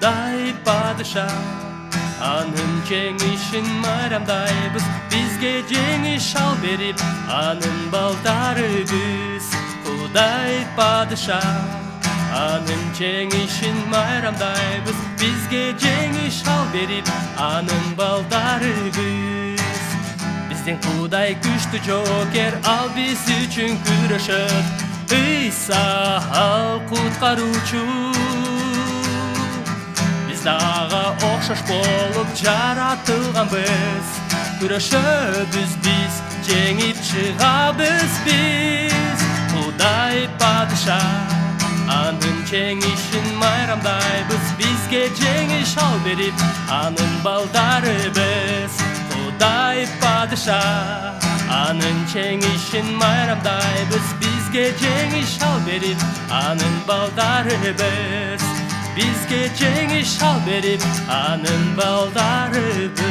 Кудай падыша, анын жеңишин майрамдайбыз. Бизге жеңиш ал берип, анын балдарыбыз. Кудай падыша, анын жеңишин майрамдайбыз. Бизге жеңиш ал берип, анын балдарыбыз. Биздин Кудай күчтүү жоокер, ал биз үчүн күрөшөт. Ыйса ал куткаруучу, биз ага окшош болуп жаратылганбыз. Күрөшөбүз биз, жеңип чыгабыз биз. Кудай падыша, анын жеңишин майрамдайбыз. Бизге жеңиш ал берип, анын балдарыбыз. Кудай падыша, анын жеңишин майрамдайбыз. Бизге жеңиш ал берип, анын балдарыбыз. Бизге жеңиш ал берип, анын балдарыбыз.